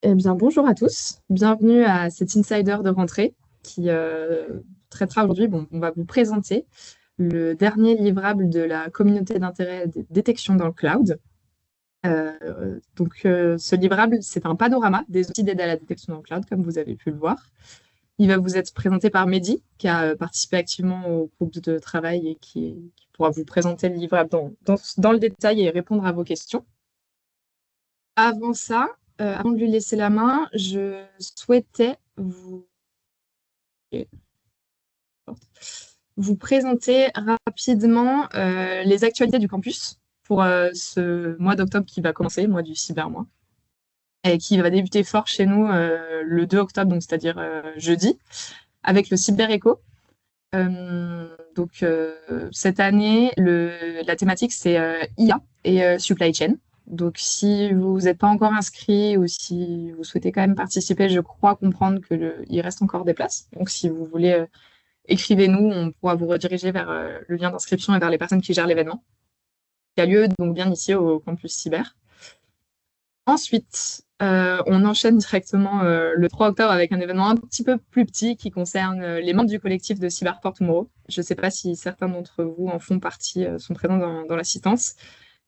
Eh bien, bonjour à tous. Bienvenue à cet insider de rentrée qui traitera aujourd'hui. Bon, on va vous présenter le dernier livrable de la communauté d'intérêt de détection dans le cloud. Ce livrable, c'est un panorama des outils d'aide à la détection dans le cloud, comme vous avez pu le voir. Il va vous être présenté par Mehdi, qui a participé activement au groupe de travail et qui pourra vous présenter le livrable dans le détail et répondre à vos questions. Avant ça, avant de lui laisser la main, je souhaitais vous présenter rapidement les actualités du campus pour ce mois d'octobre qui va commencer, le mois du cybermois, et qui va débuter fort chez nous le 2 octobre, donc c'est-à-dire jeudi, avec le Cyber Echo. Cette année, la thématique, c'est IA et supply chain. Donc, si vous n'êtes pas encore inscrit ou si vous souhaitez quand même participer, je crois comprendre il reste encore des places. Donc, si vous voulez, écrivez-nous, on pourra vous rediriger vers le lien d'inscription et vers les personnes qui gèrent l'événement, qui a lieu donc bien ici au campus cyber. Ensuite, on enchaîne directement le 3 octobre avec un événement un petit peu plus petit qui concerne les membres du collectif de Cyber for Tomorrow. Je ne sais pas si certains d'entre vous en font partie, sont présents dans l'assistance,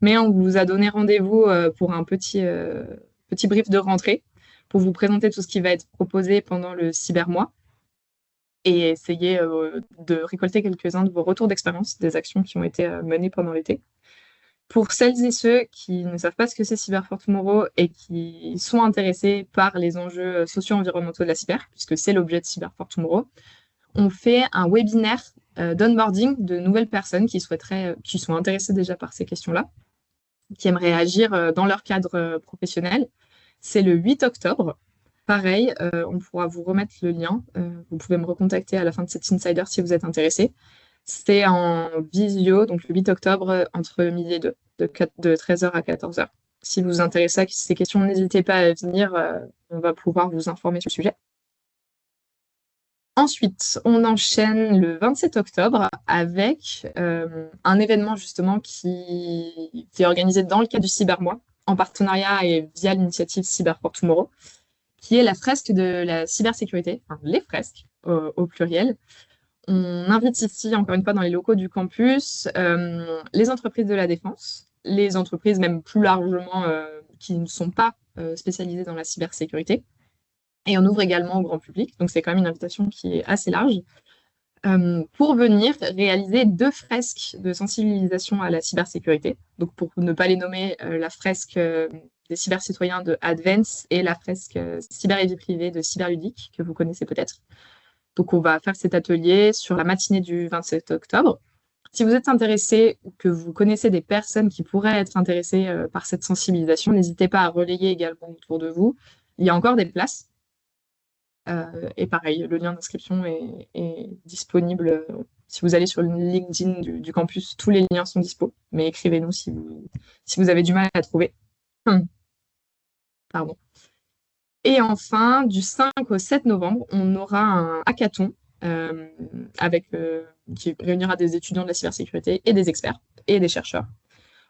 mais on vous a donné rendez-vous pour un petit brief de rentrée pour vous présenter tout ce qui va être proposé pendant le Cybermois et essayer de récolter quelques-uns de vos retours d'expérience des actions qui ont été menées pendant l'été. Pour celles et ceux qui ne savent pas ce que c'est Cyber for Tomorrow et qui sont intéressés par les enjeux socio-environnementaux de la cyber, puisque c'est l'objet de Cyber for Tomorrow, on fait un webinaire d'onboarding de nouvelles personnes qui sont intéressées déjà par ces questions-là, qui aimeraient agir dans leur cadre professionnel. C'est le 8 octobre. Pareil, on pourra vous remettre le lien. Vous pouvez me recontacter à la fin de cet insider si vous êtes intéressé. C'est en visio, donc le 8 octobre, entre midi et 2, de 13h à 14h. Si vous vous intéressez à ces questions, n'hésitez pas à venir. On va pouvoir vous informer sur le sujet. Ensuite, on enchaîne le 27 octobre avec un événement justement qui est organisé dans le cadre du Cybermois, en partenariat et via l'initiative Cyber for Tomorrow, qui est la fresque de la cybersécurité, enfin les fresques au pluriel. On invite ici, encore une fois, dans les locaux du campus, les entreprises de la défense, les entreprises même plus largement qui ne sont pas spécialisées dans la cybersécurité. Et on ouvre également au grand public, donc c'est quand même une invitation qui est assez large, pour venir réaliser 2 fresques de sensibilisation à la cybersécurité. Donc pour ne pas les nommer, la fresque des cybercitoyens de Advance et la fresque cyber et vie privée de Cyberludique, que vous connaissez peut-être. Donc, on va faire cet atelier sur la matinée du 27 octobre. Si vous êtes intéressé ou que vous connaissez des personnes qui pourraient être intéressées par cette sensibilisation, n'hésitez pas à relayer également autour de vous. Il y a encore des places. Et pareil, le lien d'inscription est disponible. Si vous allez sur le LinkedIn du campus, tous les liens sont dispo. Mais écrivez-nous si vous avez du mal à trouver. Pardon. Et enfin, du 5 au 7 novembre, on aura un hackathon euh, qui réunira des étudiants de la cybersécurité et des experts et des chercheurs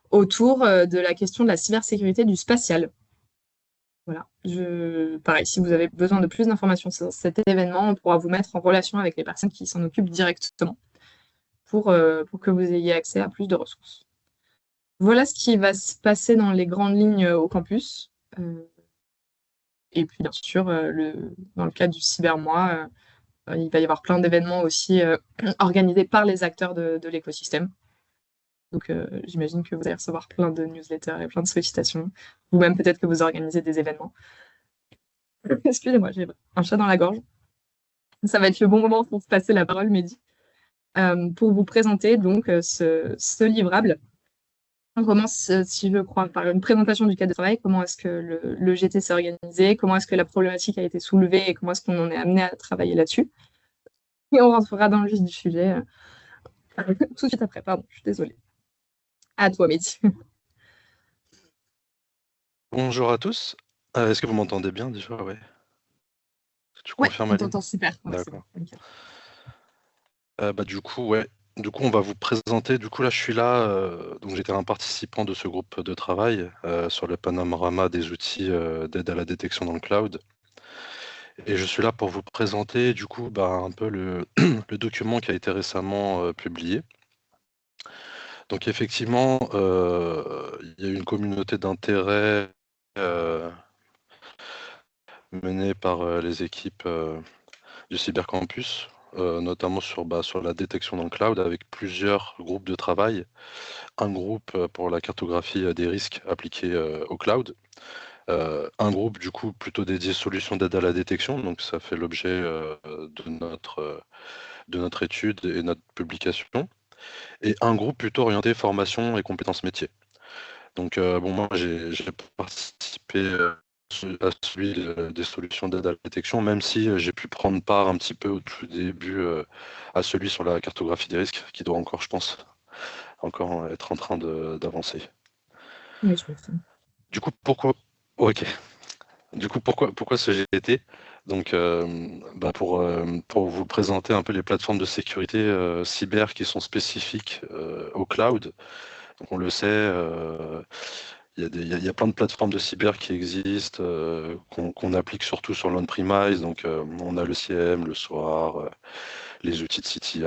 autour de la question de la cybersécurité du spatial. Voilà. Pareil, si vous avez besoin de plus d'informations sur cet événement, on pourra vous mettre en relation avec les personnes qui s'en occupent directement pour que vous ayez accès à plus de ressources. Voilà ce qui va se passer dans les grandes lignes au campus. Et puis, bien sûr, dans le cadre du Cybermois, il va y avoir plein d'événements aussi organisés par les acteurs de l'écosystème. Donc, j'imagine que vous allez recevoir plein de newsletters et plein de sollicitations. Vous-même, peut-être que vous organisez des événements. Excusez-moi, j'ai un chat dans la gorge. Ça va être le bon moment pour se passer la parole, Mehdi, pour vous présenter donc ce livrable. On commence, si je crois, par une présentation du cadre de travail. Comment est-ce que le GT s'est organisé? Comment est-ce que la problématique a été soulevée et comment est-ce qu'on en est amené à travailler là-dessus? Et on rentrera dans le vif du sujet tout de suite après. Pardon, je suis désolée. À toi, Mehdi. Bonjour à tous. Est-ce que vous m'entendez bien déjà? Ouais. Tu Ouais, confirmes, on Aline? t'entend super. Ouais, c'est bon. D'accord. Nickel. Du coup, ouais. Du coup, on va vous présenter. Du coup, là, je suis là. Donc, j'étais un participant de ce groupe de travail sur le panorama des outils d'aide à la détection dans le cloud. Et je suis là pour vous présenter, du coup, un peu le document qui a été récemment publié. Donc, effectivement, il y a eu une communauté d'intérêt menée par les équipes du Cybercampus, notamment sur la détection dans le cloud, avec plusieurs groupes de travail. Un groupe pour la cartographie des risques appliqués au cloud, un groupe du coup plutôt dédié solutions d'aide à la détection, donc ça fait l'objet de notre étude et notre publication, et un groupe plutôt orienté formation et compétences métiers. Donc bon, moi j'ai participé à celui des solutions d'aide à la détection, même si j'ai pu prendre part un petit peu au tout début à celui sur la cartographie des risques, qui doit encore, je pense, encore être en train d'avancer. Oui, je pense. Du coup, pourquoi... Ok. Du coup, pourquoi ce GT? Donc, pour vous présenter un peu les plateformes de sécurité cyber qui sont spécifiques au cloud. Donc, on le sait, il y a plein de plateformes de cyber qui existent, qu'on applique surtout sur l'on-premise. Donc, on a le CIEM, le SOAR, les outils de CTI,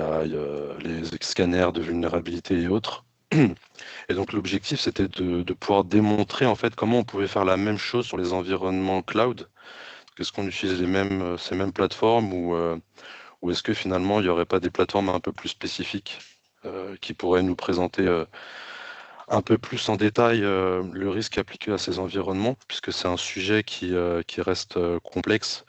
les scanners de vulnérabilité et autres. Et donc l'objectif, c'était de pouvoir démontrer en fait comment on pouvait faire la même chose sur les environnements cloud. Est-ce qu'on utilise ces mêmes plateformes ou est-ce que finalement il n'y aurait pas des plateformes un peu plus spécifiques qui pourraient nous présenter un peu plus en détail le risque appliqué à ces environnements, puisque c'est un sujet qui reste complexe,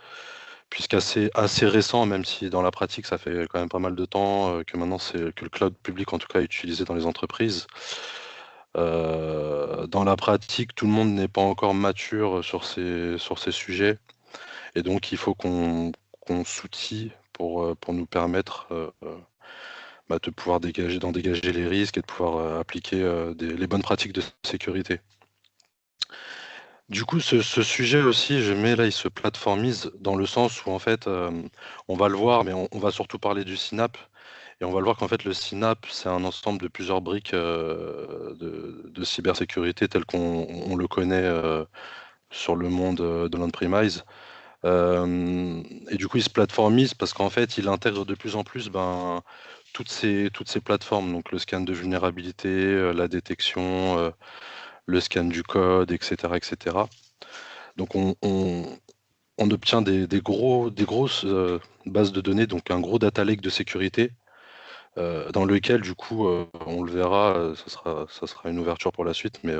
puisqu'assez récent, même si dans la pratique ça fait quand même pas mal de temps que maintenant que le cloud public en tout cas est utilisé dans les entreprises. Dans la pratique, tout le monde n'est pas encore mature sur ces sujets, et donc il faut qu'on s'outille pour nous permettre de pouvoir d'en dégager les risques et de pouvoir appliquer les bonnes pratiques de sécurité. Du coup, ce sujet aussi, il se plateformise dans le sens où en fait, on va le voir, mais on va surtout parler du SYNAP. Et on va le voir qu'en fait, le SYNAP, c'est un ensemble de plusieurs briques de cybersécurité tel qu'on le connaît sur le monde de l'on-premise. Et du coup, il se plateformise parce qu'en fait, il intègre de plus en plus toutes ces plateformes, donc le scan de vulnérabilité, la détection, le scan du code, etc., etc. Donc, on obtient des grosses bases de données, donc un gros data lake de sécurité, dans lequel, du coup, on le verra, ça sera une ouverture pour la suite, mais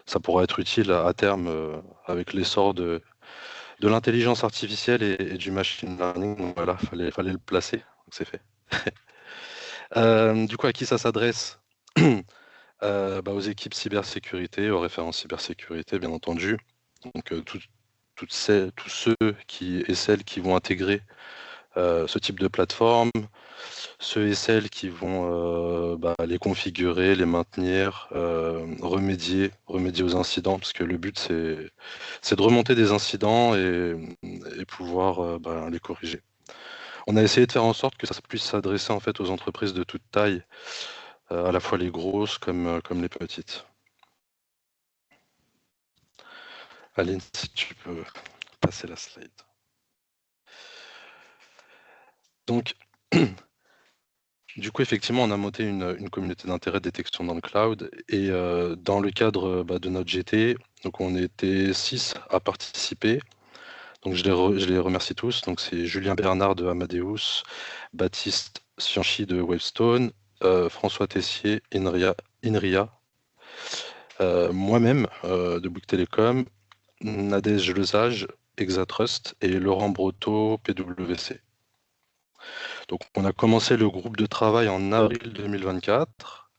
ça pourra être utile à terme avec l'essor de l'intelligence artificielle et du machine learning. Donc voilà, fallait le placer, donc c'est fait. Du coup, à qui ça s'adresse? Aux équipes cybersécurité, aux référents cybersécurité, bien entendu. Donc tous ceux qui et celles qui vont intégrer ce type de plateforme, ceux et celles qui vont les configurer, les maintenir, remédier aux incidents, parce que le but c'est de remonter des incidents et pouvoir les corriger. On a essayé de faire en sorte que ça puisse s'adresser en fait aux entreprises de toute taille, à la fois les grosses comme les petites. Aline, si tu peux passer la slide. Donc, du coup, effectivement, on a monté une communauté d'intérêt de détection dans le cloud et dans le cadre de notre GT, donc on était 6 à participer. Donc je les remercie tous. Donc c'est Julien Bernard de Amadeus, Baptiste Cianchi de Wavestone, François Tessier, Inria, moi-même de Bouygues Télécom, Nadège Lesage, Exatrust et Laurent Brotteau, PwC. Donc on a commencé le groupe de travail en avril 2024.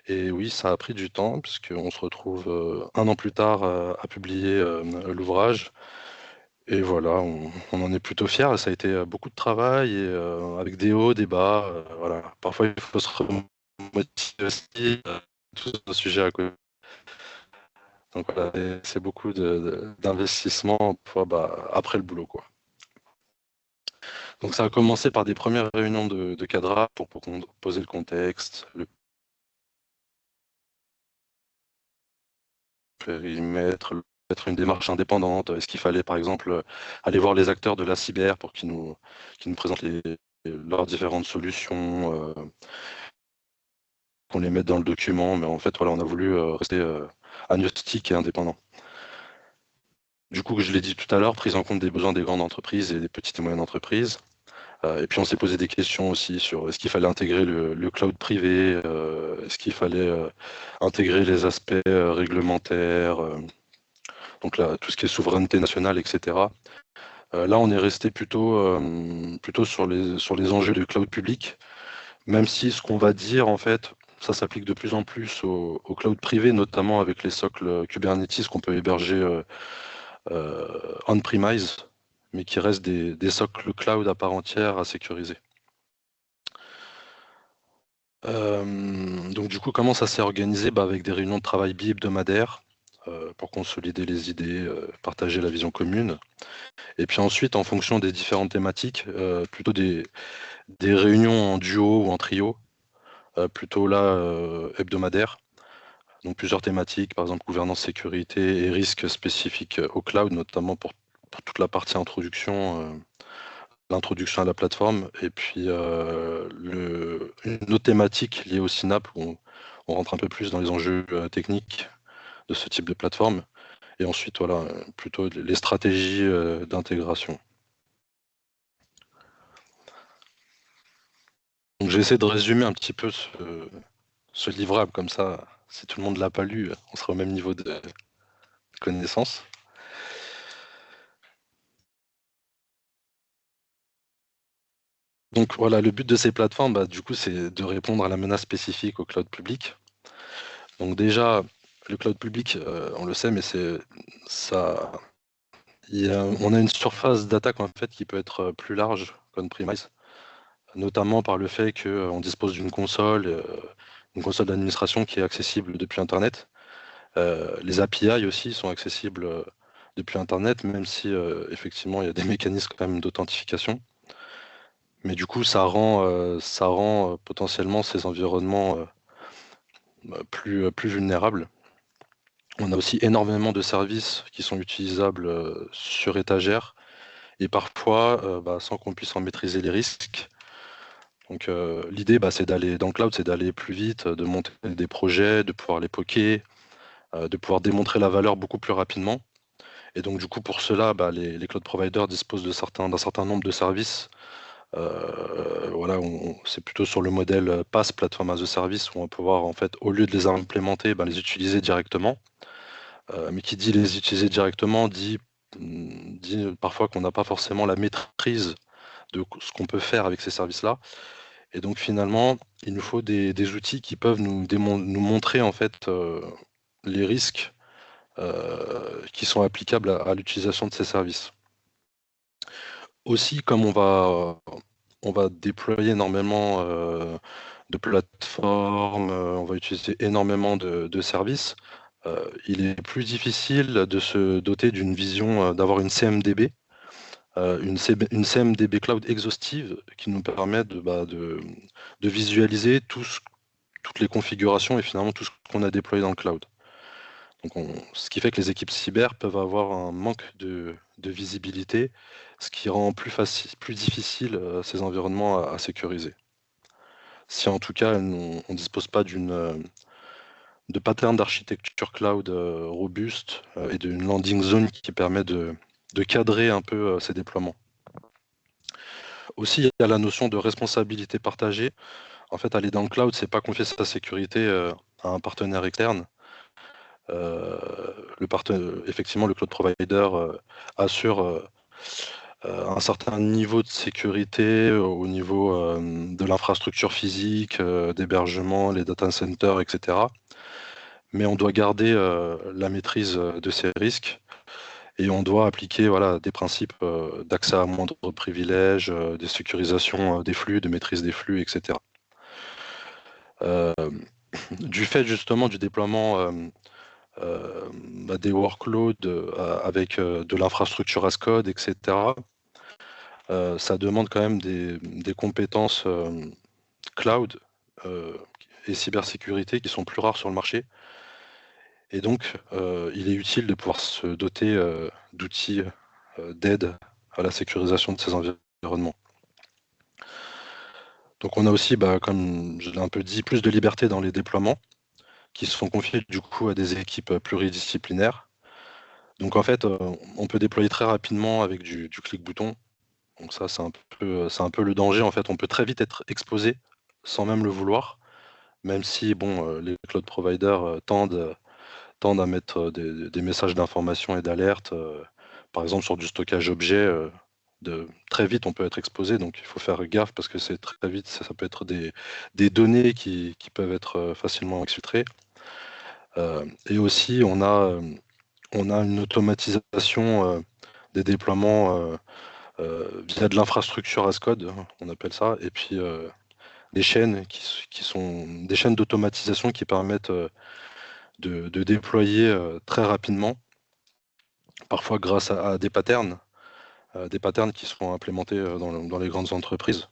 Et oui, ça a pris du temps, puisqu'on se retrouve un an plus tard à publier l'ouvrage. Et voilà, on en est plutôt fiers. Ça a été beaucoup de travail, et avec des hauts, des bas. Voilà. Parfois, il faut se remotiver aussi, tout ce sujet à côté. Donc voilà, c'est beaucoup d'investissement après le boulot, quoi. Donc ça a commencé par des premières réunions de cadrage pour poser le contexte, le périmètre, être une démarche indépendante. Est-ce qu'il fallait par exemple aller voir les acteurs de la cyber pour qu'ils nous présentent leurs différentes solutions, qu'on les mette dans le document, mais en fait voilà, on a voulu rester agnostique et indépendant. Du coup, je l'ai dit tout à l'heure, prise en compte des besoins des grandes entreprises et des petites et moyennes entreprises. Et puis on s'est posé des questions aussi sur est-ce qu'il fallait intégrer le cloud privé, est-ce qu'il fallait intégrer les aspects réglementaires, donc là, tout ce qui est souveraineté nationale, etc. Là, on est resté plutôt sur les enjeux du cloud public, même si ce qu'on va dire, en fait, ça s'applique de plus en plus au cloud privé, notamment avec les socles Kubernetes qu'on peut héberger on-premise, mais qui restent des socles cloud à part entière à sécuriser. Donc du coup, comment ça s'est organisé? Avec des réunions de travail bi-hebdomadaires pour consolider les idées, partager la vision commune. Et puis ensuite, en fonction des différentes thématiques, plutôt des réunions en duo ou en trio, plutôt là hebdomadaires. Donc plusieurs thématiques, par exemple gouvernance, sécurité et risques spécifiques au cloud, notamment pour toute la partie introduction, l'introduction à la plateforme, et puis une autre thématique liée au Synap, où on rentre un peu plus dans les enjeux techniques de ce type de plateforme, et ensuite voilà, plutôt les stratégies d'intégration. Donc j'ai essayé de résumer un petit peu ce livrable, comme ça, si tout le monde ne l'a pas lu, on sera au même niveau de connaissance. Donc voilà, le but de ces plateformes, du coup, c'est de répondre à la menace spécifique au cloud public. Donc déjà, le cloud public, on le sait, mais ça, on a une surface d'attaque en fait qui peut être plus large qu'on-premise, notamment par le fait qu'on dispose d'une console d'administration qui est accessible depuis Internet. Les API aussi sont accessibles depuis Internet, même si effectivement il y a des mécanismes quand même d'authentification. Mais du coup, ça rend potentiellement ces environnements plus vulnérables. On a aussi énormément de services qui sont utilisables sur étagère et parfois sans qu'on puisse en maîtriser les risques. Donc l'idée, c'est d'aller dans le cloud, c'est d'aller plus vite, de monter des projets, de pouvoir les poker, de pouvoir démontrer la valeur beaucoup plus rapidement. Et donc du coup, pour cela, les cloud providers disposent d'un certain nombre de services. Voilà, c'est plutôt sur le modèle PaaS, Platform as a Service, où on va pouvoir, en fait, au lieu de les implémenter, les utiliser directement. Mais qui dit les utiliser directement dit parfois qu'on n'a pas forcément la maîtrise de ce qu'on peut faire avec ces services-là. Et donc finalement, il nous faut des outils qui peuvent nous montrer en fait les risques qui sont applicables à l'utilisation de ces services. Aussi, comme on va déployer énormément de plateformes, on va utiliser énormément de services, il est plus difficile de se doter d'une vision, d'avoir une CMDB, une CMDB cloud exhaustive qui nous permet de visualiser toutes les configurations et finalement tout ce qu'on a déployé dans le cloud. Donc ce qui fait que les équipes cyber peuvent avoir un manque de visibilité, ce qui rend plus difficile ces environnements à sécuriser. Si en tout cas on ne dispose pas de pattern d'architecture cloud robuste et d'une landing zone qui permet de cadrer un peu ces déploiements. Aussi, il y a la notion de responsabilité partagée. En fait, aller dans le cloud, c'est pas confier sa sécurité à un partenaire externe. Effectivement, le cloud provider assure un certain niveau de sécurité au niveau de l'infrastructure physique, d'hébergement, les data centers, etc. Mais on doit garder la maîtrise de ces risques et on doit appliquer des principes d'accès à moindre privilège, de sécurisation des flux, de maîtrise des flux, etc. Du fait justement du déploiement des workloads avec de l'infrastructure as code, etc., ça demande quand même des compétences cloud et cybersécurité qui sont plus rares sur le marché. Et donc, il est utile de pouvoir se doter d'outils d'aide à la sécurisation de ces environnements. Donc on a aussi, comme je l'ai un peu dit, plus de liberté dans les déploiements qui se font confier du coup à des équipes pluridisciplinaires. Donc en fait, on peut déployer très rapidement avec du clic-bouton. Donc ça, c'est un peu le danger. En fait, on peut très vite être exposé sans même le vouloir, même si bon, les cloud providers tendent à mettre des messages d'information et d'alerte. Par exemple, sur du stockage objet, très vite, on peut être exposé. Donc, il faut faire gaffe parce que c'est très vite, ça peut être des données qui peuvent être facilement exfiltrées. Et aussi, on a une automatisation des déploiements via de l'infrastructure as code, on appelle ça, et puis des chaînes qui sont des chaînes d'automatisation qui permettent de déployer très rapidement, parfois grâce à des patterns qui seront implémentés dans les grandes entreprises.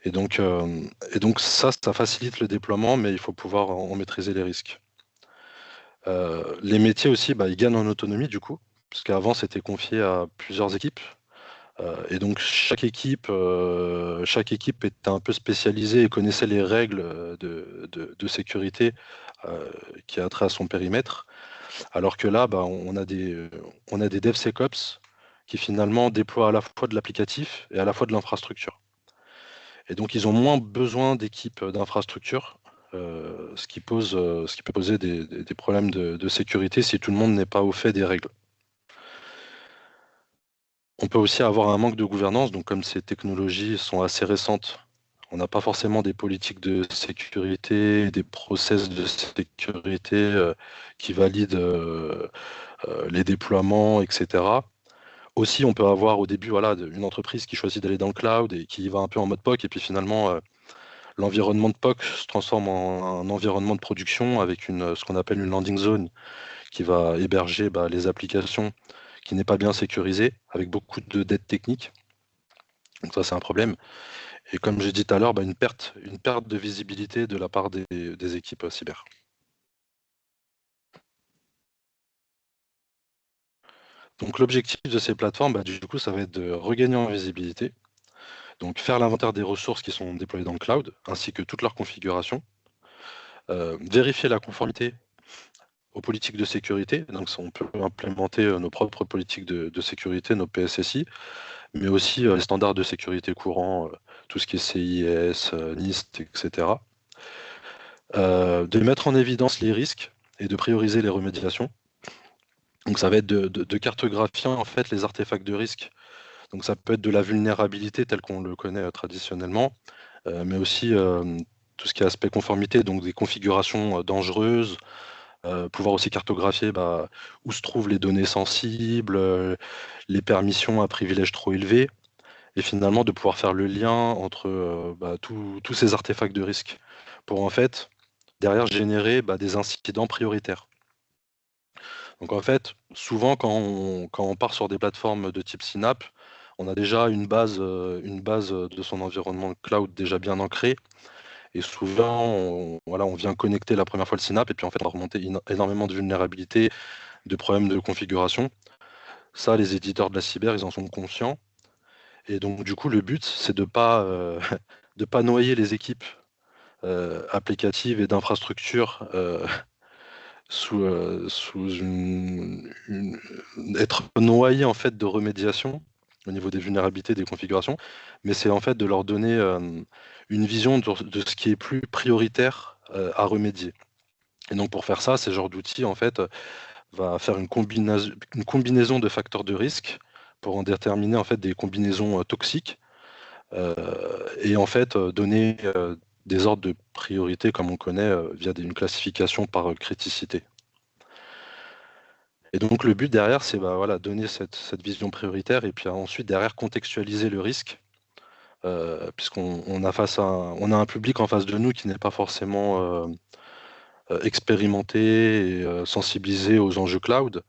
Et donc ça facilite le déploiement, mais il faut pouvoir en maîtriser les risques. Les métiers aussi, ils gagnent en autonomie du coup, puisqu'avant c'était confié à plusieurs équipes. Et donc chaque équipe était un peu spécialisée et connaissait les règles de sécurité qui a trait à son périmètre. Alors que là, on a des DevSecOps qui finalement déploient à la fois de l'applicatif et à la fois de l'infrastructure. Et donc ils ont moins besoin d'équipes d'infrastructure, ce qui peut poser des problèmes de sécurité si tout le monde n'est pas au fait des règles. On peut aussi avoir un manque de gouvernance, donc comme ces technologies sont assez récentes, on n'a pas forcément des politiques de sécurité, des process de sécurité qui valident les déploiements, etc. Aussi, on peut avoir au début une entreprise qui choisit d'aller dans le cloud et qui va un peu en mode POC, et puis finalement, l'environnement de POC se transforme en un environnement de production avec ce qu'on appelle une landing zone qui va héberger les applications qui n'est pas bien sécurisée, avec beaucoup de dettes techniques. Donc ça, c'est un problème. Et comme j'ai dit tout à l'heure, une perte de visibilité de la part des équipes cyber. Donc l'objectif de ces plateformes, du coup, ça va être de regagner en visibilité, donc faire l'inventaire des ressources qui sont déployées dans le cloud, ainsi que toute leur configuration, vérifier la conformité aux politiques de sécurité, donc on peut implémenter nos propres politiques de sécurité, nos PSSI, mais aussi les standards de sécurité courants, tout ce qui est CIS, NIST, etc. De mettre en évidence les risques et de prioriser les remédiations. Donc ça va être de cartographier en fait les artefacts de risque. Donc ça peut être de la vulnérabilité telle qu'on le connaît traditionnellement, mais aussi tout ce qui est aspect conformité, donc des configurations dangereuses, pouvoir aussi cartographier où se trouvent les données sensibles, les permissions à privilèges trop élevés, et finalement de pouvoir faire le lien entre tous ces artefacts de risque pour en fait derrière générer des incidents prioritaires. Donc en fait, souvent quand on part sur des plateformes de type Synap, on a déjà une base de son environnement cloud déjà bien ancrée. Et souvent, on vient connecter la première fois le Synap et puis en fait, on va remonter énormément de vulnérabilités, de problèmes de configuration. Ça, les éditeurs de la cyber, ils en sont conscients. Et donc, du coup, le but, c'est de de pas noyer les équipes applicatives et d'infrastructures sous être noyé en fait de remédiation au niveau des vulnérabilités, des configurations, mais c'est en fait de leur donner une vision de ce qui est plus prioritaire à remédier. Et donc pour faire ça, ces genres d'outils en fait va faire une combinaison de facteurs de risque pour en déterminer en fait des combinaisons toxiques et en fait donner des ordres de priorité comme on connaît via une classification par criticité. Et donc le but derrière, c'est donner cette vision prioritaire et puis ensuite derrière contextualiser le risque, puisqu'on a un public en face de nous qui n'est pas forcément expérimenté et sensibilisé aux enjeux cloud.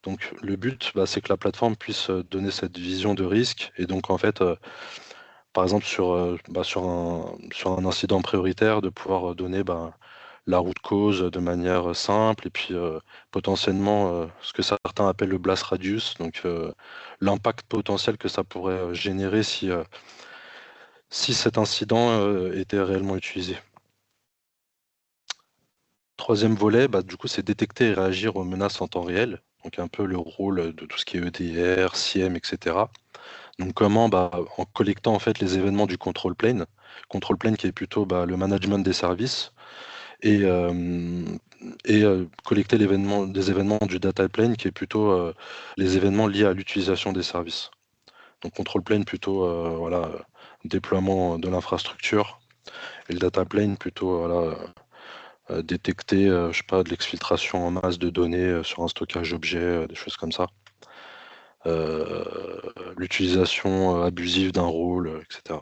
Donc le but, c'est que la plateforme puisse donner cette vision de risque. Et donc en fait, par exemple sur un incident prioritaire, de pouvoir donner la route cause de manière simple, et puis potentiellement ce que certains appellent le blast radius, donc l'impact potentiel que ça pourrait générer si cet incident était réellement utilisé. Troisième volet, du coup, c'est détecter et réagir aux menaces en temps réel, donc un peu le rôle de tout ce qui est EDR, SIEM, etc. Donc comment, en collectant en fait les événements du control plane qui est plutôt le management des services, et, collecter des événements du data plane qui est plutôt les événements liés à l'utilisation des services. Donc control plane plutôt voilà, déploiement de l'infrastructure, et le data plane plutôt voilà, détecter je sais pas, de l'exfiltration en masse de données sur un stockage d'objets, des choses comme ça. L'utilisation abusive d'un rôle, etc.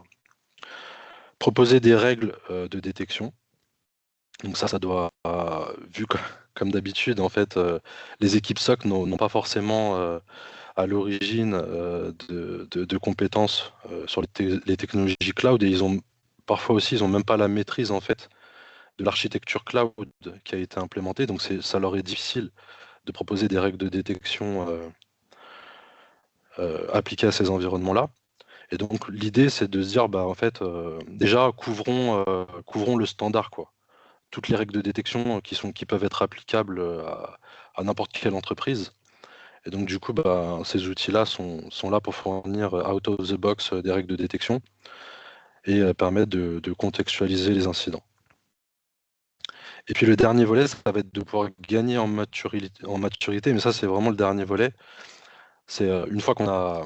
Proposer des règles de détection. Donc ça doit, vu comme d'habitude, en fait, les équipes SOC n'ont pas forcément à l'origine de compétences sur les technologies cloud, et parfois aussi, ils n'ont même pas la maîtrise en fait de l'architecture cloud qui a été implémentée. Donc ça leur est difficile de proposer des règles de détection appliquées à ces environnements-là. Et donc l'idée, c'est de se dire, en fait, déjà couvrons le standard, quoi. Toutes les règles de détection qui peuvent être applicables à n'importe quelle entreprise. Et donc du coup, ces outils-là sont là pour fournir out of the box des règles de détection et permettre de contextualiser les incidents. Et puis le dernier volet, ça va être de pouvoir gagner en maturité, mais ça c'est vraiment le dernier volet. C'est une fois qu'on a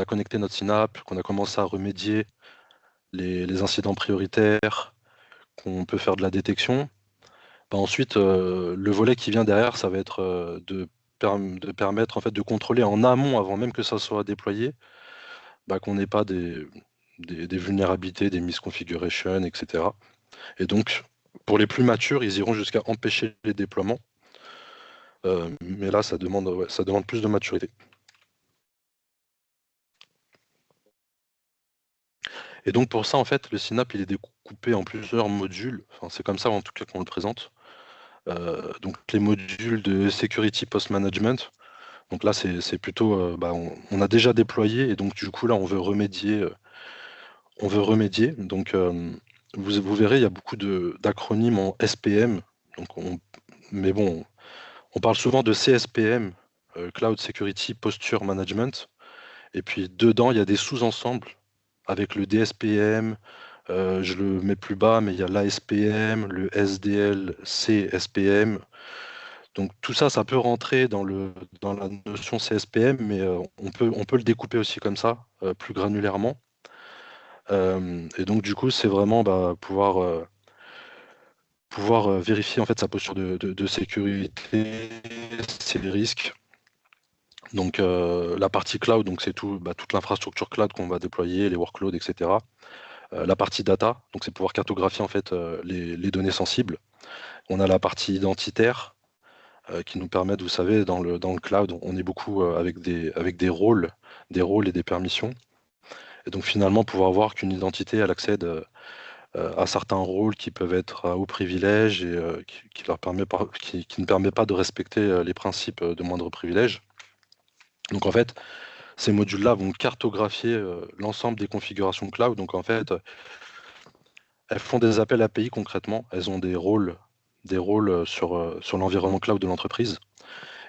connecté notre Synapse, qu'on a commencé à remédier les incidents prioritaires, qu'on peut faire de la détection, ensuite le volet qui vient derrière, ça va être de permettre en fait de contrôler en amont, avant même que ça soit déployé, qu'on n'ait pas des vulnérabilités, des misconfigurations, etc. Et donc, pour les plus matures, ils iront jusqu'à empêcher les déploiements. Mais là, ça demande plus de maturité. Et donc pour ça, en fait, le Synapse, il est découpé en plusieurs modules. Enfin, c'est comme ça, en tout cas, qu'on le présente. Donc les modules de Security Post Management. Donc là, c'est plutôt, on a déjà déployé, et donc du coup, là, on veut remédier. Donc, vous verrez, il y a beaucoup d'acronymes en SPM. Donc mais bon, on parle souvent de CSPM, Cloud Security Posture Management. Et puis dedans, il y a des sous-ensembles avec le DSPM, je le mets plus bas, mais il y a l'ASPM, le SDLC SPM. Donc tout ça, ça peut rentrer dans la notion CSPM, mais on peut le découper aussi comme ça, plus granulairement. Et donc du coup, c'est vraiment pouvoir vérifier en fait sa posture de sécurité, ses risques. Donc la partie cloud, donc c'est toute l'infrastructure cloud qu'on va déployer, les workloads, etc. La partie data, donc c'est pouvoir cartographier en fait les données sensibles. On a la partie identitaire qui nous permet, vous savez, dans le cloud, on est beaucoup avec des rôles et des permissions. Et donc finalement, pouvoir voir qu'une identité, elle accède à certains rôles qui peuvent être à haut privilège, et qui ne permet pas de respecter les principes de moindre privilège. Donc en fait, ces modules-là vont cartographier l'ensemble des configurations cloud. Donc en fait, elles font des appels API concrètement. Elles ont des rôles sur l'environnement cloud de l'entreprise.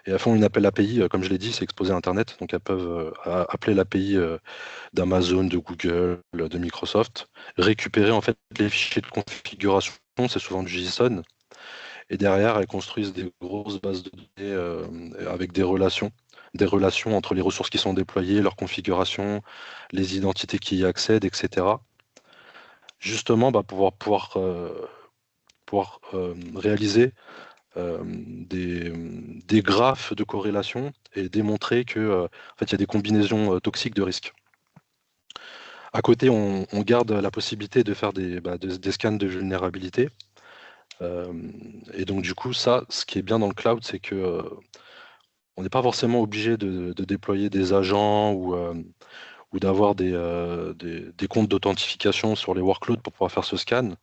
Et elles font une appel API, comme je l'ai dit, c'est exposé à Internet. Donc elles peuvent appeler l'API d'Amazon, de Google, de Microsoft, récupérer en fait les fichiers de configuration, c'est souvent du JSON. Et derrière, elles construisent des grosses bases de données avec des relations entre les ressources qui sont déployées, leur configuration, les identités qui y accèdent, etc. Justement, pouvoir réaliser des graphes de corrélation et démontrer que en fait, il y a des combinaisons toxiques de risques. À côté, on garde la possibilité de faire des scans de vulnérabilité. Et donc du coup, ça, ce qui est bien dans le cloud, c'est que on n'est pas forcément obligé de déployer des agents ou d'avoir des comptes d'authentification sur les workloads pour pouvoir faire ce scan.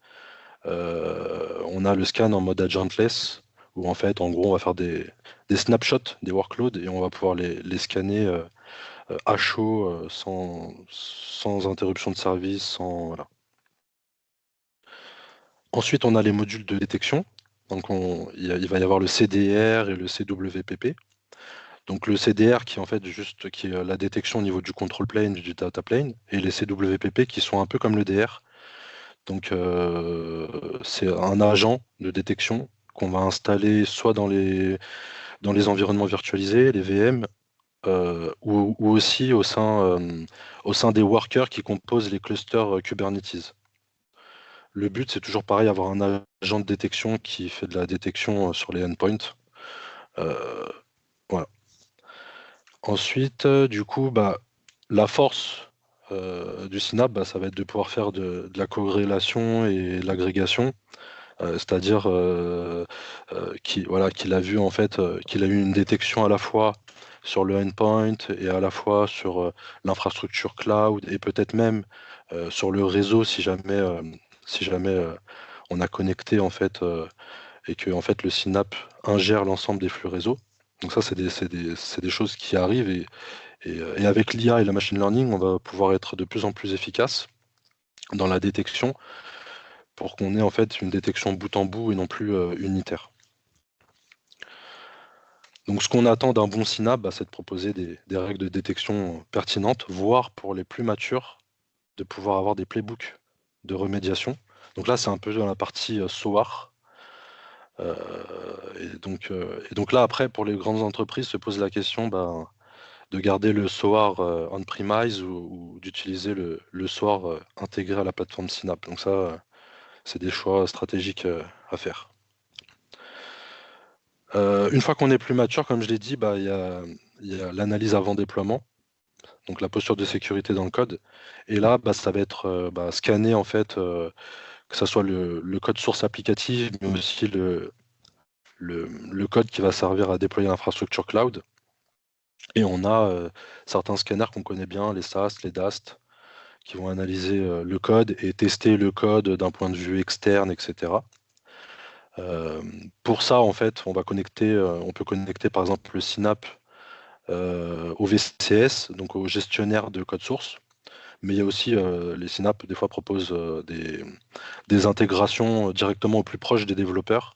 On a le scan en mode agentless, où en fait, en gros, on va faire des snapshots des workloads et on va pouvoir les scanner à chaud, sans interruption de service, voilà. Ensuite, on a les modules de détection. Donc, il va y avoir le CDR et le CWPP. Donc, le CDR qui est en fait qui est la détection au niveau du control plane, du data plane, et les CWPP qui sont un peu comme le DR. Donc, c'est un agent de détection qu'on va installer soit dans les environnements virtualisés, les VM, ou aussi au sein des workers qui composent les clusters Kubernetes. Le but, c'est toujours pareil, avoir un agent de détection qui fait de la détection sur les endpoints. Voilà. Ensuite, du coup, la force du Synapse, ça va être de pouvoir faire de la corrélation et de l'agrégation. C'est-à-dire qu'il a vu en fait qu'il a eu une détection à la fois sur le endpoint et à la fois sur l'infrastructure cloud et peut-être même sur le réseau si jamais on a connecté en fait et que en fait le Synapse ingère l'ensemble des flux réseau. Donc ça c'est des choses qui arrivent et avec l'IA et la machine learning on va pouvoir être de plus en plus efficace dans la détection pour qu'on ait en fait une détection bout en bout et non plus unitaire. Donc ce qu'on attend d'un bon Synapse, c'est de proposer des règles de détection pertinentes, voire pour les plus matures, de pouvoir avoir des playbooks de remédiation. Donc là, c'est un peu dans la partie SOAR. Et donc là, après, pour les grandes entreprises, se pose la question de garder le SOAR on-premise ou d'utiliser le SOAR intégré à la plateforme Synapse. Donc ça, c'est des choix stratégiques à faire. Une fois qu'on est plus mature, comme je l'ai dit, il y a l'analyse avant déploiement, donc la posture de sécurité dans le code. Et là, ça va être scanner en fait, que ce soit le code source applicative, mais aussi le code qui va servir à déployer l'infrastructure cloud. Et on a certains scanners qu'on connaît bien, les SAST, les DAST, qui vont analyser le code et tester le code d'un point de vue externe, etc. Pour ça, en fait, on peut connecter par exemple le Synapse au VCS, donc au gestionnaire de code source. Mais il y a aussi les Synapse, des fois, proposent des intégrations directement au plus proche des développeurs,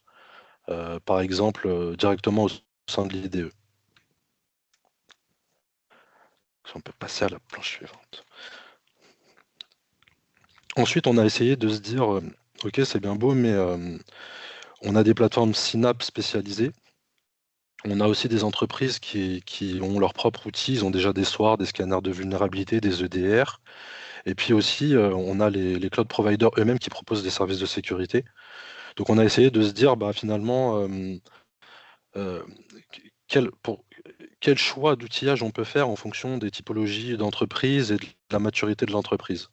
par exemple directement au sein de l'IDE. On peut passer à la planche suivante. Ensuite, on a essayé de se dire, ok, c'est bien beau, mais on a des plateformes Synapse spécialisées. On a aussi des entreprises qui ont leurs propres outils, ils ont déjà des SOAR, des scanners de vulnérabilité, des EDR. Et puis aussi, on a les cloud providers eux-mêmes qui proposent des services de sécurité. Donc on a essayé de se dire, finalement, euh, quel choix d'outillage on peut faire en fonction des typologies d'entreprise et de la maturité de l'entreprise.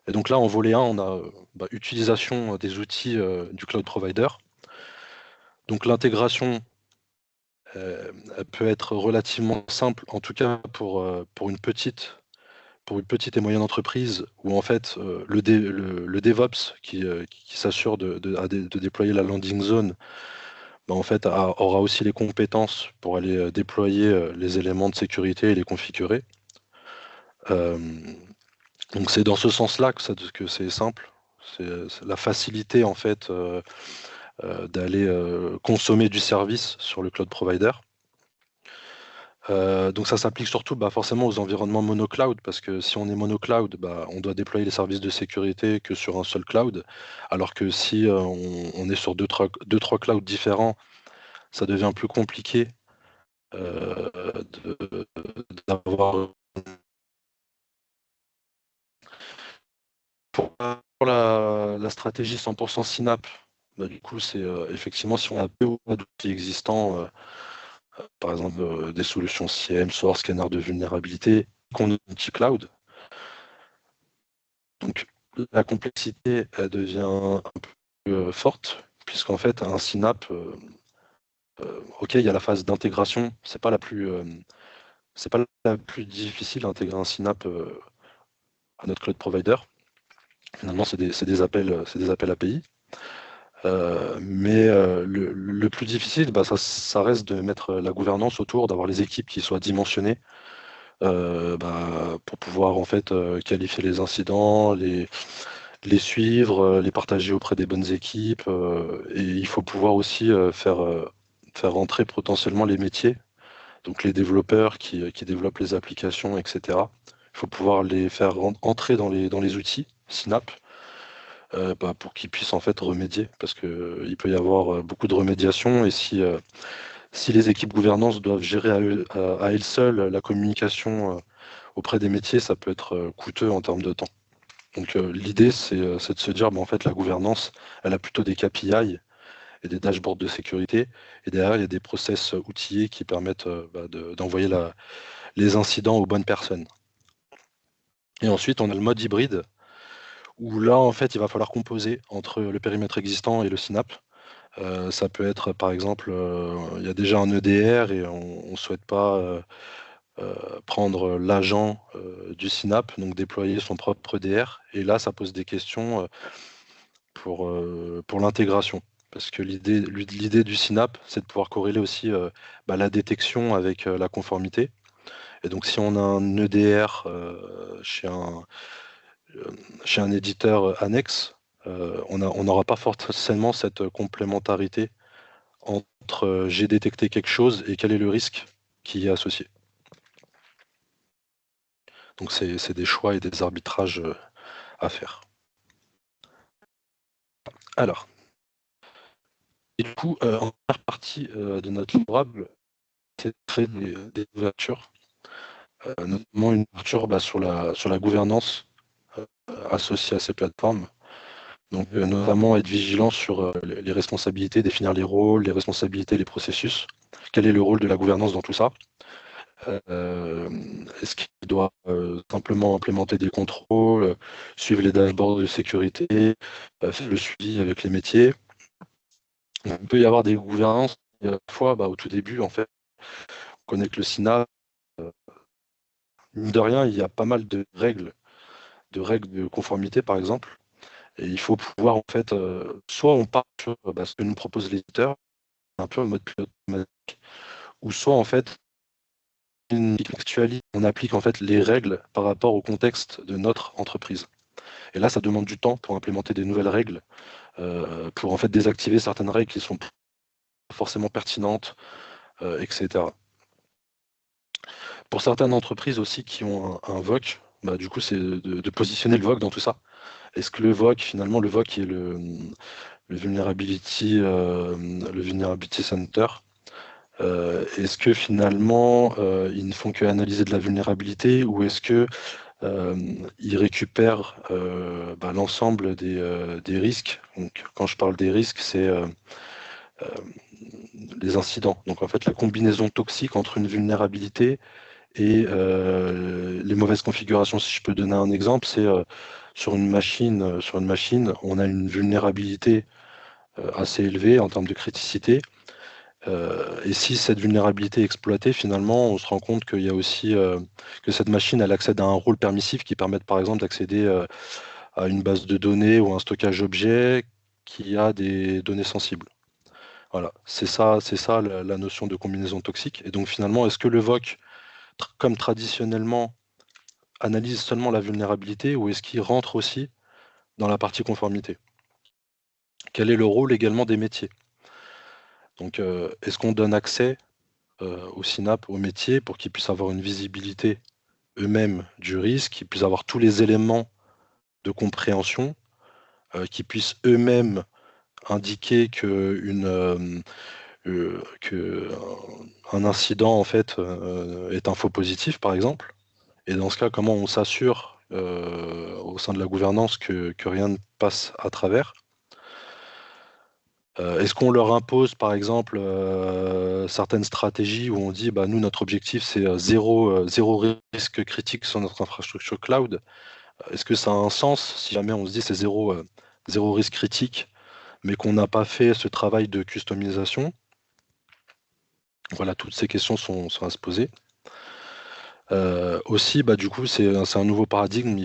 Et donc là, en volet 1, on a utilisation des outils du cloud provider. Donc l'intégration elle peut être relativement simple, en tout cas pour une petite et moyenne entreprise où en fait le DevOps qui s'assure de déployer la landing zone, en fait aura aussi les compétences pour aller déployer les éléments de sécurité et les configurer. Euh, donc c'est dans ce sens-là que c'est simple. C'est la facilité en fait d'aller consommer du service sur le cloud provider. Donc ça s'applique surtout forcément aux environnements monocloud, parce que si on est monocloud, on doit déployer les services de sécurité que sur un seul cloud, alors que si on est sur deux, trois clouds différents, ça devient plus compliqué d'avoir... Pour la stratégie 100% Synapse, du coup, c'est effectivement si on a peu d'outils existants, par exemple des solutions SIEM, SOAR, scanner de vulnérabilité, qu'on est multi-cloud. Donc la complexité elle devient un peu forte, puisqu'en fait un Synapse ok, il y a la phase d'intégration, c'est pas la plus difficile d'intégrer un Synapse à notre cloud provider. Finalement, c'est des appels API. Mais le plus difficile, ça reste de mettre la gouvernance autour, d'avoir les équipes qui soient dimensionnées pour pouvoir en fait qualifier les incidents, les suivre, les partager auprès des bonnes équipes. Et il faut pouvoir aussi faire rentrer potentiellement les métiers, donc les développeurs qui développent les applications, etc. Il faut pouvoir les faire entrer dans les outils Synapse pour qu'ils puissent en fait remédier, parce qu'il peut y avoir beaucoup de remédiation, et si les équipes gouvernance doivent gérer à elles seules la communication auprès des métiers, ça peut être coûteux en termes de temps. Donc l'idée, c'est de se dire, en fait, la gouvernance, elle a plutôt des KPI et des dashboards de sécurité, et derrière, il y a des process outillés qui permettent d'envoyer les incidents aux bonnes personnes. Et ensuite, on a le mode hybride, où là, en fait, il va falloir composer entre le périmètre existant et le Synapse. Ça peut être, par exemple, il y a déjà un EDR et on ne souhaite pas prendre l'agent du Synapse, donc déployer son propre EDR. Et là, ça pose des questions pour l'intégration. Parce que l'idée du Synapse, c'est de pouvoir corréler aussi la détection avec la conformité. Et donc, si on a un EDR chez un éditeur annexe, on n'aura pas forcément cette complémentarité entre j'ai détecté quelque chose et quel est le risque qui y est associé. Donc c'est des choix et des arbitrages à faire. Alors, et du coup, en première partie de notre livrable, c'est de créer des ouvertures, notamment une ouverture sur la gouvernance associée à ces plateformes. Donc, notamment être vigilant sur les responsabilités, définir les rôles, les responsabilités, les processus. Quel est le rôle de la gouvernance dans tout ça? Est-ce qu'il doit simplement implémenter des contrôles, suivre les dashboards de sécurité, faire le suivi avec les métiers? Il peut y avoir des gouvernances, et à la fois, au tout début, en fait, on connaît que le Synapse, mine de rien, il y a pas mal de règles de conformité, par exemple. Et il faut pouvoir, en fait, soit on part sur ce que nous propose l'éditeur, un peu en mode pilote automatique, ou soit, en fait, on applique en fait les règles par rapport au contexte de notre entreprise. Et là, ça demande du temps pour implémenter des nouvelles règles, pour en fait désactiver certaines règles qui sont pas forcément pertinentes, etc. Pour certaines entreprises aussi qui ont un VOC, du coup, c'est de positionner le VOC dans tout ça. Est-ce que le VOC, finalement, le VOC qui est le Vulnerability Center, est-ce que finalement, ils ne font que analyser de la vulnérabilité, ou est-ce que ils récupèrent l'ensemble des risques? Donc, quand je parle des risques, c'est les incidents. Donc, en fait, la combinaison toxique entre une vulnérabilité et les mauvaises configurations. Si je peux donner un exemple, c'est sur une machine, on a une vulnérabilité assez élevée en termes de criticité. Et si cette vulnérabilité est exploitée, finalement, on se rend compte qu'il y a aussi que cette machine, elle accède à un rôle permissif qui permet, par exemple, d'accéder à une base de données ou un stockage objet qui a des données sensibles. Voilà, c'est ça la notion de combinaison toxique. Et donc, finalement, est-ce que le VOC, comme traditionnellement, analyse seulement la vulnérabilité, ou est-ce qu'il rentre aussi dans la partie conformité? Quel est le rôle également des métiers? Donc, est-ce qu'on donne accès au Synapse, aux métiers, pour qu'ils puissent avoir une visibilité eux-mêmes du risque, qu'ils puissent avoir tous les éléments de compréhension, qu'ils puissent eux-mêmes indiquer qu'un incident en fait est un faux positif, par exemple? Et dans ce cas, comment on s'assure au sein de la gouvernance que rien ne passe à travers? Est-ce qu'on leur impose, par exemple, certaines stratégies où on dit, nous, notre objectif, c'est zéro risque critique sur notre infrastructure cloud? Est-ce que ça a un sens si jamais on se dit c'est zéro risque critique, mais qu'on n'a pas fait ce travail de customisation? Voilà, toutes ces questions sont à se poser. Aussi, du coup, c'est un nouveau paradigme.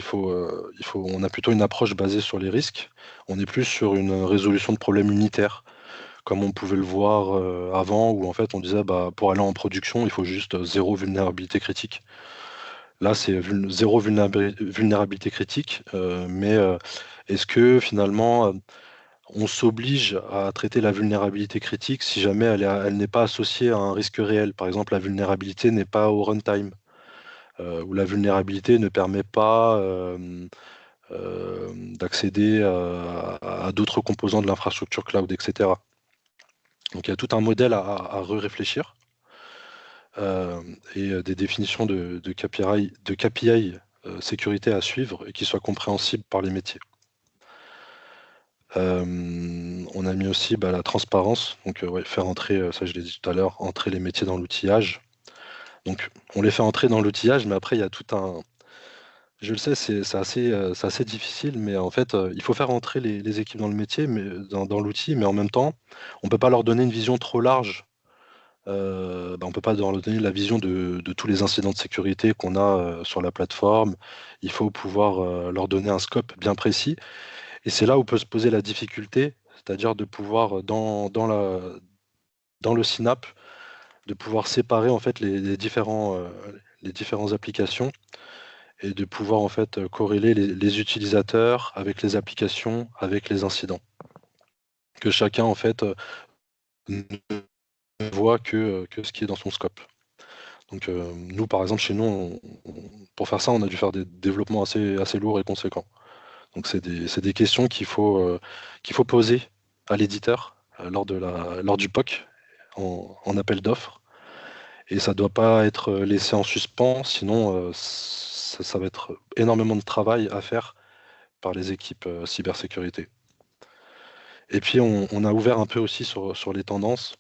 On a plutôt une approche basée sur les risques. On est plus sur une résolution de problèmes unitaires, comme on pouvait le voir avant, où en fait on disait pour aller en production, il faut juste zéro vulnérabilité critique. Là, c'est zéro vulnérabilité critique, mais est-ce que finalement on s'oblige à traiter la vulnérabilité critique si jamais elle n'est pas associée à un risque réel? Par exemple, la vulnérabilité n'est pas au runtime, ou la vulnérabilité ne permet pas d'accéder à d'autres composants de l'infrastructure cloud, etc. Donc il y a tout un modèle à réfléchir et des définitions de KPI sécurité à suivre et qui soient compréhensibles par les métiers. On a mis aussi la transparence, donc faire entrer, ça je l'ai dit tout à l'heure, entrer les métiers dans l'outillage. Donc on les fait entrer dans l'outillage, mais après il y a tout un... Je le sais, c'est assez difficile, mais en fait, il faut faire entrer les équipes dans le métier, mais dans l'outil, mais en même temps, on ne peut pas leur donner une vision trop large. On ne peut pas leur donner la vision de tous les incidents de sécurité qu'on a sur la plateforme. Il faut pouvoir leur donner un scope bien précis. Et c'est là où peut se poser la difficulté, c'est-à-dire de pouvoir, dans le Synap, de pouvoir séparer en fait les différentes applications et de pouvoir en fait corréler les utilisateurs avec les applications, avec les incidents. Que chacun en fait ne voit que ce qui est dans son scope. Donc nous par exemple chez nous, pour faire ça, on a dû faire des développements assez lourds et conséquents. Donc c'est des questions qu'il faut poser à l'éditeur lors du POC en appel d'offres. Et ça ne doit pas être laissé en suspens, sinon ça va être énormément de travail à faire par les équipes cybersécurité. Et puis on a ouvert un peu aussi sur les tendances.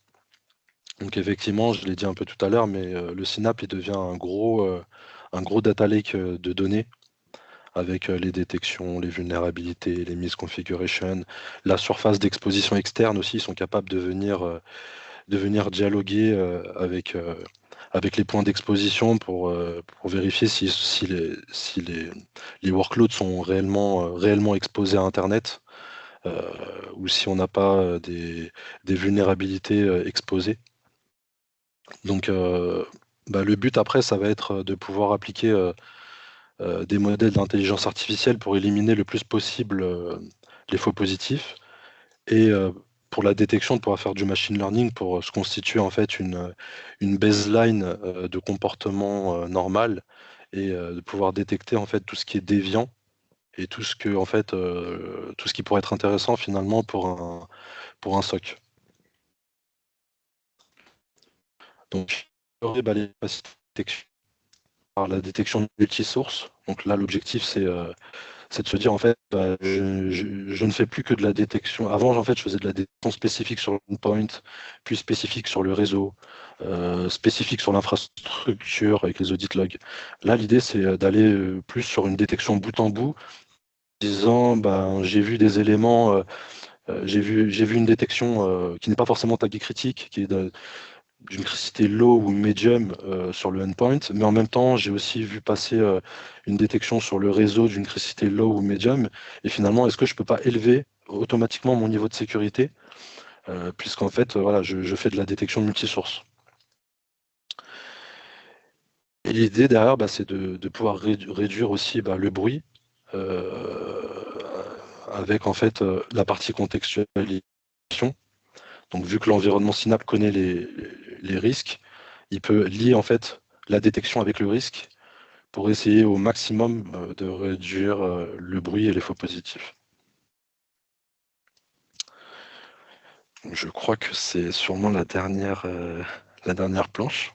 Donc effectivement, je l'ai dit un peu tout à l'heure, mais le Synap il devient un gros data lake de données avec les détections, les vulnérabilités, les misconfigurations, la surface d'exposition externe aussi, ils sont capables de venir dialoguer avec les points d'exposition pour vérifier si les workloads sont réellement exposés à Internet ou si on n'a pas des vulnérabilités exposées. Donc, le but après, ça va être de pouvoir appliquer des modèles d'intelligence artificielle pour éliminer le plus possible les faux positifs et pour la détection, de pouvoir faire du machine learning pour se constituer en fait une baseline de comportement normal et de pouvoir détecter en fait tout ce qui est déviant et tout ce tout ce qui pourrait être intéressant finalement pour un SOC. Donc, les capacités de détection par la détection multi-source. Donc là, l'objectif, c'est de se dire, en fait, je ne fais plus que de la détection. Avant, en fait, je faisais de la détection spécifique sur l'endpoint, puis spécifique sur le réseau, spécifique sur l'infrastructure avec les audit logs. Là, l'idée, c'est d'aller plus sur une détection bout en bout, disant, j'ai vu des éléments, j'ai vu une détection qui n'est pas forcément taguée critique, qui est d'une criticité low ou medium sur le endpoint, mais en même temps, j'ai aussi vu passer une détection sur le réseau d'une criticité low ou medium. Et finalement, est-ce que je ne peux pas élever automatiquement mon niveau de sécurité puisqu'en fait, voilà, je fais de la détection multisource. Et l'idée derrière, c'est de pouvoir réduire aussi le bruit avec en fait la partie contextualisation. Donc, vu que l'environnement Synapse connaît les risques, il peut lier en fait la détection avec le risque pour essayer au maximum de réduire le bruit et les faux positifs. Je crois que c'est sûrement la dernière planche.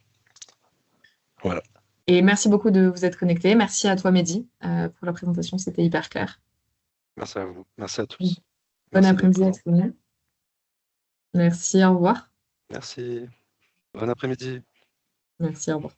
Voilà. Et merci beaucoup de vous être connecté. Merci à toi, Mehdi, pour la présentation. C'était hyper clair. Merci à vous. Merci à tous. Bon Merci après-midi à d'être. tout le monde. Merci, au revoir. Merci. Bon après-midi. Merci, au revoir.